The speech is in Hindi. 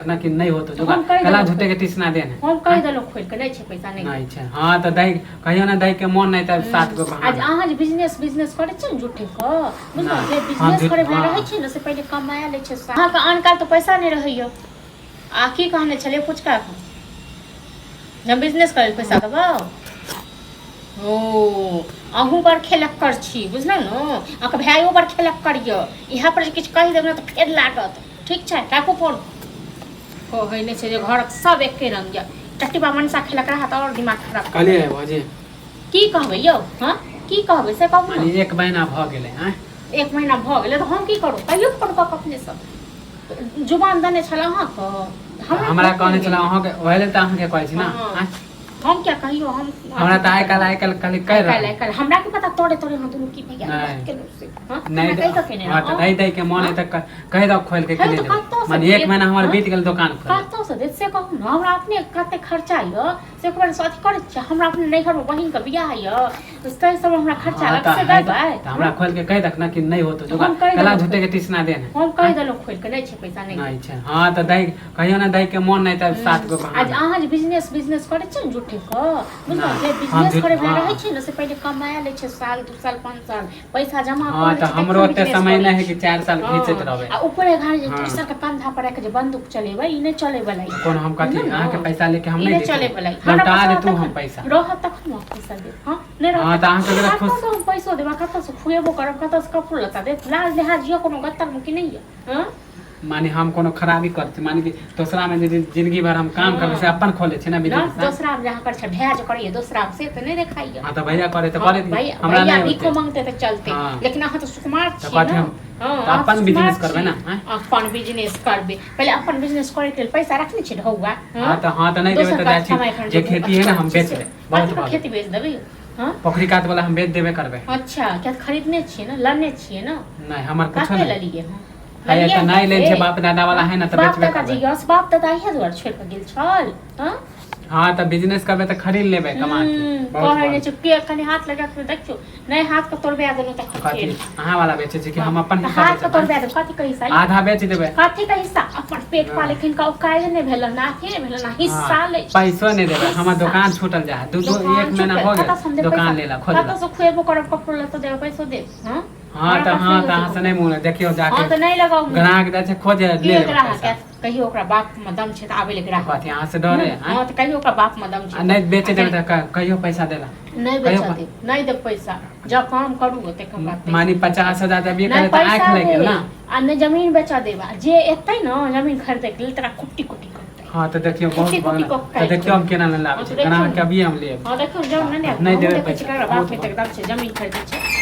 ना कि नहीं हो तो जो कला झूठे के तीसना देन हम कह देलो खोल के नहीं छे पैसा नहीं नहीं छे। हां त दाई कहियो ना दाई के मन नहीं त साथ गो आज अहाँ जे बिजनेस करे छ झूठे को बुझलो जे बिजनेस करे वाला रहे छै न से पहले कमाया ले छै अहाँ के अनकाल तो पैसा नहीं रहइयो आखी कहने छले फुचका जब बिजनेस करे पैसा देबो ओ अहू पर खेलक कर छी बुझलो न अक भाइयो पर खेलक करियो इहा पर किछ कहि देब न त फेर लागत ठीक छै काकू फोन हो है नहीं छै जे घर सब एके रंग या टट्टीबा मनसा खेलक रहा त और दिमाग खराब कहले बाजी की कहबै यौ हां की कहबै से कहू मानी एक महीना भ गेलै हैं एक महीना भ गेलै त हम की करू कहियो फोन क अपने सब जुबान दने छला अहाँ क हमरा कहने छला अहाँ के ओहिले त अहाँ के कहै छी ना हम क्या कहियो हम हमरा त आइ काल खाली कह रहा कल हमरा के पता तोड़े हम तुम की भैया के से हां नहीं कहि तो केने हां त नहीं दई के मन तक कह दो खोल के किने दे माने एक महीना हमर बीत गेल दुकान खोल कतो से दे से कहू न हमरा अपने कते खर्चा आइयो से एक बार साथी करे छ हमरा अपने नहीं घर बहिन के बियाह आइयो उसते सब हमरा खर्चा अलग से देबै त हमरा खोल के कह दक ना कि नहीं हो तो जो कला झूठे के तीसना देन हम कह देलो खोल के नहीं छे पैसा नहीं छे। हां त दाई कहियो ना दाई के मन नहीं त साथ गो आज अहाँ जे बिजनेस करे छ झूठे को बुझलो जे बिजनेस करे वाला रहे छै न से पहले कमाया ले छै साल 2 साल 5 साल पैसा जमा कर हां त हमरो ओते समय नहीं है कि 4 साल घिचत रहबे आ ऊपर घर जे ट्रैक्टर के पंधा पर के जे बंदूक चलेबै ई नहीं चले वाला कोन हम कथि अहाँ के पैसा लेके हम नहीं चले वाला लौटा दे तू हम पैसा रह तक हम पैसा दे हां नहीं रह हां त अहाँ के खुश हम पैसा देबा कत से खुएबो करब कत से कपूर लता दे लाज लिहाज यो कोनो गत्तर मुकी नहीं है हां माने हम कोनो खराबी करते माने कि दूसरा में जिंदगी भर हम काम करबे से अपन खोले छै ना बिजनेस दूसरा में जहां कर छ भैज करिए दूसरा से तो नहीं देखाइए हां त भैया करे त करे हमरा नहीं भीखो मांगते त चलते लेकिन अहाँ तो सुकुमार छी ना हां अपन बिजनेस करबे ना अपन बिजनेस करबे पहले अपन बिजनेस करे के पैसा रखने छी ढौआ हां त नहीं देबे त जाय जे खेती है ना हम बेच दे बहुत खेती बेच देबे हां पोखरी काट वाला हम बेच देबे करबे अच्छा क्या खरीदने छी ना लेने छी ना नहीं हमर कुछ नहीं ले लिए हां है त नहीं ले छै बाप दादा वाला है ना त बेचबे बाप दादा जी यस बाप दादा है दुआर छोड़ के गेल छल हां हां त बिजनेस करबे त खरीद लेबे कमा के कहै ने चुपके कनी हाथ लगा के देखियो नहीं हाथ के तोड़बे देलो त कथि अहाँ वाला बेचे छै कि हम अपन हाथ के तोड़बे दे कथि कहि सही आधा बेच देबे कथि का हिस्सा अपन पेट पाले लेकिन का काहे नहीं भेल ना के भेल ना हिस्सा ले पैसा नहीं देबे हमर दुकान छूटल जा दो एक महीना हो गेल दुकान लेला खोल कत से खुएबो करब कपूर ल तो देबे पैसा दे हां हां त अहाँ से नहीं मुने देखियो जाके हां त नहीं लगाऊ ग्राहक दे छै खोजे ले ले कहियो ओकरा बाप में दम छै त आबे ले ग्राहक कथि अहाँ से डरे हां त कहियो ओकरा बाप में दम छै नहीं बेचे देबे त कहियो पैसा देला नहीं बेचा दे नहीं दे पैसा जब काम करू ते के बात मानी 50,000 देबे करे त आंख लगे ना आ ने जमीन बेचा देबा जे एतै न जमीन खरीदे के लेल तरा कुट्टी हां त देखियो बहुत त देखियो हम केना न लागे ग्राहक के अभी हम लेब हां देखियो जब नहीं देबे पैसा बाप में तक दम छै जमीन खरीदे छै